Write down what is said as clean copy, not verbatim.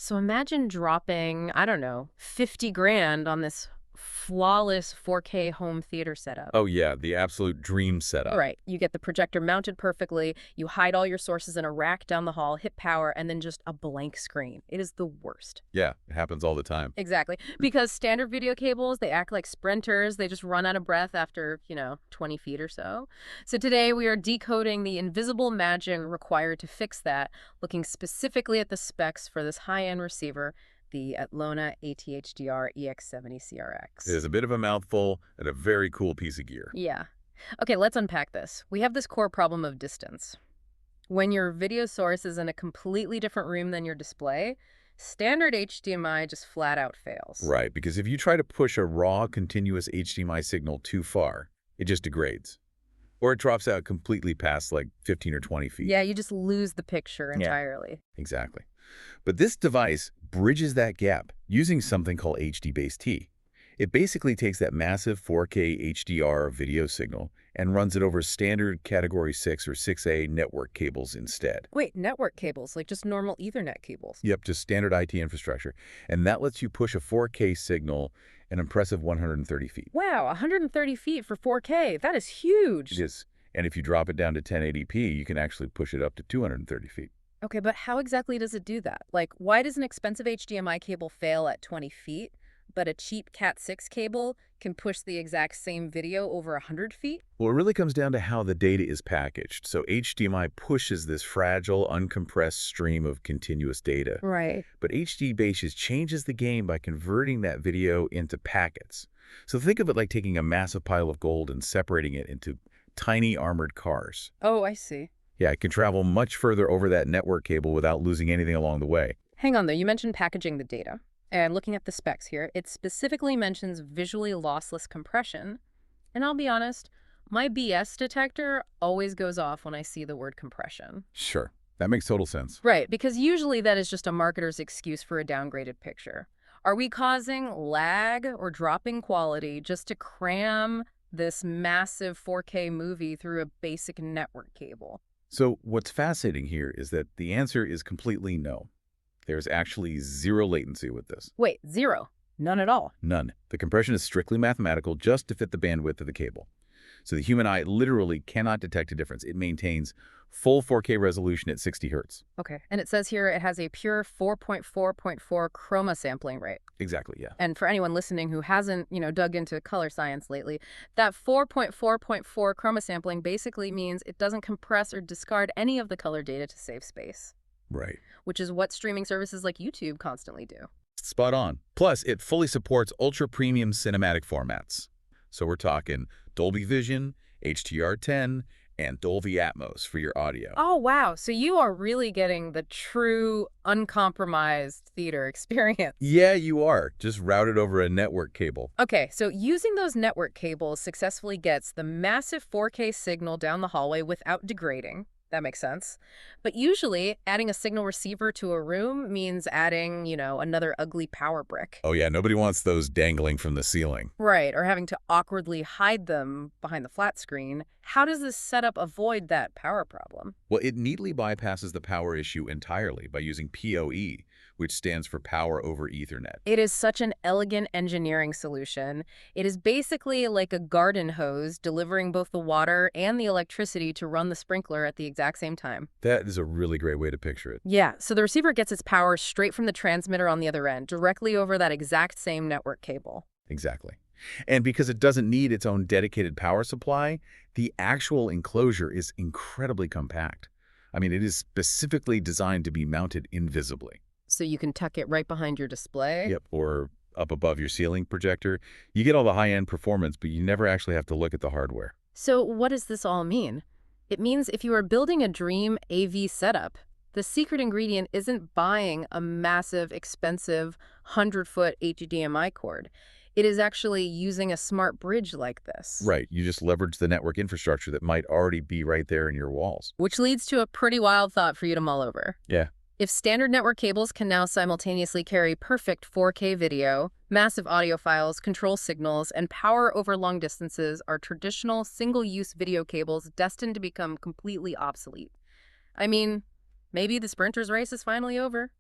So imagine dropping, I don't know, 50 grand on this flawless 4K home theater setup. Oh yeah, the absolute dream setup. Right. You get the projector mounted perfectly, you hide all your sources in a rack down the hall, hit power, and then just a blank screen. It is the worst. Yeah, it happens all the time. Exactly. Because standard video cables, they act like sprinters. They just run out of breath after, 20 feet or so. So today we are decoding the invisible magic required to fix that, looking specifically at the specs for this high-end receiver, the Atlona AT-HDR-EX-70C-RX. It is a bit of a mouthful and a very cool piece of gear. Yeah. Okay, let's unpack this. We have this core problem of distance. When your video source is in a completely different room than your display, standard HDMI just flat out fails. Right, because if you try to push a raw, continuous HDMI signal too far, it just degrades. Or it drops out completely past like 15 or 20 feet. Yeah, you just lose the picture entirely. Exactly. But this device bridges that gap using something called HDBaseT. It basically takes that massive 4K HDR video signal and runs it over standard Category 6 or 6A network cables instead. Wait, network cables, like just normal Ethernet cables? Yep, just standard IT infrastructure. And that lets you push a 4K signal an impressive 130 feet. Wow, 130 feet for 4K. That is huge. It is. And if you drop it down to 1080p, you can actually push it up to 230 feet. Okay, but how exactly does it do that? Like, why does an expensive HDMI cable fail at 20 feet, but a cheap Cat6 cable can push the exact same video over 100 feet? Well, it really comes down to how the data is packaged. So HDMI pushes this fragile, uncompressed stream of continuous data. Right. But HDBaseT changes the game by converting that video into packets. So think of it like taking a massive pile of gold and separating it into tiny armored cars. Oh, I see. Yeah, it can travel much further over that network cable without losing anything along the way. Hang on, though. You mentioned packaging the data. And looking at the specs here, it specifically mentions visually lossless compression. And I'll be honest, my BS detector always goes off when I see the word compression. Sure, that makes total sense. Right, because usually that is just a marketer's excuse for a downgraded picture. Are we causing lag or dropping quality just to cram this massive 4K movie through a basic network cable? So what's fascinating here is that the answer is completely no. There's actually zero latency with this. Wait, zero? None at all? None. The compression is strictly mathematical just to fit the bandwidth of the cable. So the human eye literally cannot detect a difference. It maintains full 4K resolution at 60 Hertz. Okay, and it says here it has a pure 4.4.4 chroma sampling rate. Exactly, yeah. And for anyone listening who hasn't, dug into color science lately, that 4.4.4 chroma sampling basically means it doesn't compress or discard any of the color data to save space. Right. Which is what streaming services like YouTube constantly do. Spot on. Plus, it fully supports ultra-premium cinematic formats. So we're talking Dolby Vision, HDR10, and Dolby Atmos for your audio. Oh, wow. So you are really getting the true, uncompromised theater experience. Yeah, you are. Just routed over a network cable. Okay, so using those network cables successfully gets the massive 4K signal down the hallway without degrading. That makes sense. But usually, adding a signal receiver to a room means adding, another ugly power brick. Oh yeah, nobody wants those dangling from the ceiling. Right, or having to awkwardly hide them behind the flat screen. How does this setup avoid that power problem? Well, it neatly bypasses the power issue entirely by using PoE, which stands for Power over Ethernet. It is such an elegant engineering solution. It is basically like a garden hose delivering both the water and the electricity to run the sprinkler at the exact same time. That is a really great way to picture it. Yeah, so the receiver gets its power straight from the transmitter on the other end, directly over that exact same network cable. Exactly. And because it doesn't need its own dedicated power supply, the actual enclosure is incredibly compact. I mean, it is specifically designed to be mounted invisibly. So you can tuck it right behind your display? Yep, or up above your ceiling projector. You get all the high-end performance, but you never actually have to look at the hardware. So what does this all mean? It means if you are building a dream AV setup, the secret ingredient isn't buying a massive, expensive 100-foot HDMI cord. It is actually using a smart bridge like this. Right, you just leverage the network infrastructure that might already be right there in your walls. Which leads to a pretty wild thought for you to mull over. Yeah. If standard network cables can now simultaneously carry perfect 4K video, massive audio files, control signals, and power over long distances, are traditional single-use video cables destined to become completely obsolete? I mean, maybe the sprinter's race is finally over.